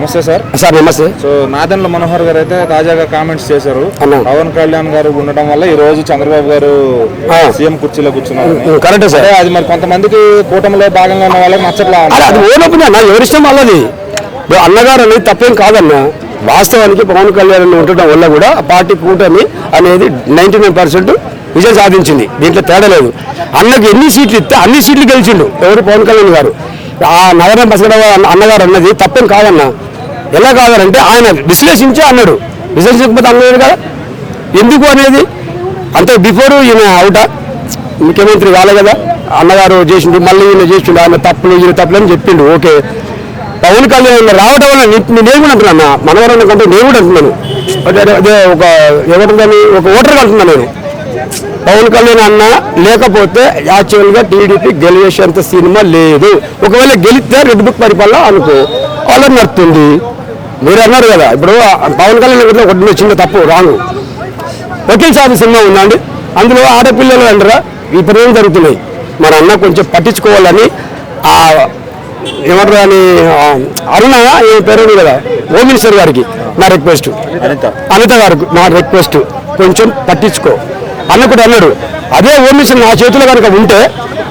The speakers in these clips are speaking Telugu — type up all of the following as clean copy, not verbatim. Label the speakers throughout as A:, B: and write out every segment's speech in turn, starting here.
A: నమస్తే సార్.
B: సార్ నమస్తే.
A: సో నాదెండ్ల మనోహర్ గారు అయితే తాజాగా కామెంట్స్ చేశారు. పవన్ కళ్యాణ్ గారు ఉండటం వల్ల ఈ రోజు చంద్రబాబు గారు సీఎం కుర్చీలో కూర్చున్నారు.
B: Correct sir.
A: అది మరి కొంతమందికి కూటమిలో భాగంగా ఉన్న వాళ్ళకి నచ్చట్లా.
B: అది ఓపెన్ అన్న, ఎవరిష్టం వాళ్ళది. అన్నగారు అనేది తప్పేం కాదన్న. వాస్తవానికి పవన్ కళ్యాణ్ ఉండటం వల్ల కూడా పార్టీ కూటమి అనేది 99% విజయం సాధించింది. దీంట్లో తేడా లేదు. అన్నకి ఎన్ని సీట్లు ఇస్తే అన్ని సీట్లు గెలిచిండు ఎవరు? పవన్ కళ్యాణ్ గారు. ఆ నగరం బసగడవ అన్నగారు అన్నది తప్పేం కాదన్న. ఎలా కాదంటే ఆయన విశ్లేషించే అన్నాడు. విశ్లేషించకపోతే అన్నది కదా ఎందుకు అనేది. అంటే బిఫోర్ ఈయన అవుటా ముఖ్యమంత్రి కాలే కదా, అన్నగారు చేసిండు, మళ్ళీ ఈయన చేసిండు, ఆయన తప్పులు ఈయన తప్పులు అని చెప్పిండు. ఓకే, పవన్ కళ్యాణ్ రావడం వల్ల నేను కూడా అంటున్నా, మనవరం కంటే నేను కూడా అంటున్నాను. అదే ఒక ఎవరిదని ఒక ఓటర్గా అంటున్నాను నేను. పవన్ కళ్యాణ్ అన్న లేకపోతే యాక్చువల్గా టీడీపీ గెలిచేంత సినిమా లేదు. ఒకవేళ గెలిస్తే రెడ్ బుక్ పరిపాలన అనుకో అలా నడుతుంది. మీరు అన్నారు కదా, ఇప్పుడు పవన్ కళ్యాణ్ ఒక చిన్న తప్పు రాంగ్. వకీల్ సాబ్ సినిమా ఉందండి, అందులో ఆడపిల్లలు అంటారా ఇప్పుడు ఏం జరుగుతున్నాయి. మన అన్న కొంచెం పట్టించుకోవాలని ఏమంటారు అని అరుణ ఏ పేరు కదా హోమ్ మినిస్టర్ గారికి నా రిక్వెస్ట్, అనిత గారికి నా రిక్వెస్ట్, కొంచెం పట్టించుకో అన్న కూడా అన్నాడు. అదే హోమ్ మినిస్టర్ నా చేతిలో కనుక ఉంటే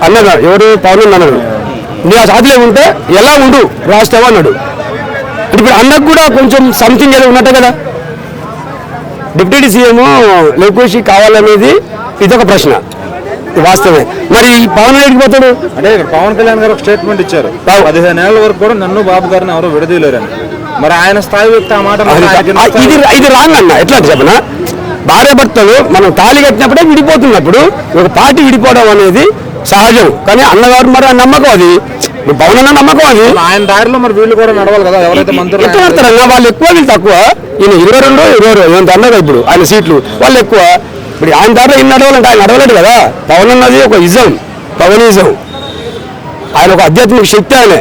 B: అన్నదా ఎవరు పవన్ అన్నాడు, నీ ఆ చేతిలో ఉంటే ఎలా ఉండు రాస్తావా అన్నాడు. ఇప్పుడు అన్నకు కూడా కొంచెం సంథింగ్ ఏదో ఉన్నట్టే కదా. డిప్యూటీ సీఎం లెక్కోసి కావాలనేది ఇదొక ప్రశ్న, వాస్తవమే. మరి పవన్ రెడ్డికి పోతాడు
A: అంటే పవన్ కళ్యాణ్ గారు ఒక స్టేట్మెంట్ ఇచ్చారు, 15 ఏళ్ల వరకు కూడా నన్ను బాబు గారిని ఎవరు విడదీయలేరని. మరి ఆయన స్థాయి వ్యక్తి ఆ మాట
B: ఇది రాంగ్ అన్న. ఎట్లా చెప్పనా, భార్య భర్తలు మనం తాళి కట్టినప్పుడే విడిపోతున్నప్పుడు ఒక పార్టీ విడిపోవడం అనేది సహజం. కానీ అన్నగారు మరి ఆ నమ్మకం, అది పవన్ అన్న నమ్మకం, అది
A: ఆయన దారిలో మరి వీళ్ళు కూడా నడవాలి కదా. ఎవరైతే మంత్రులు
B: ఎట్లా నడతారన్నా, వాళ్ళు ఎక్కువ వీళ్ళు తక్కువ. ఈయన 22 ఎంత అన్నగా ఇప్పుడు ఆయన సీట్లు వాళ్ళు ఎక్కువ. ఇప్పుడు ఆయన దారిలో ఈయన నడవాలంటే ఆయన నడవలేడు కదా. పవన్ అన్నది ఒక ఇజం, పవనిజం. ఆయన ఒక ఆధ్యాత్మిక శక్తి. ఆయన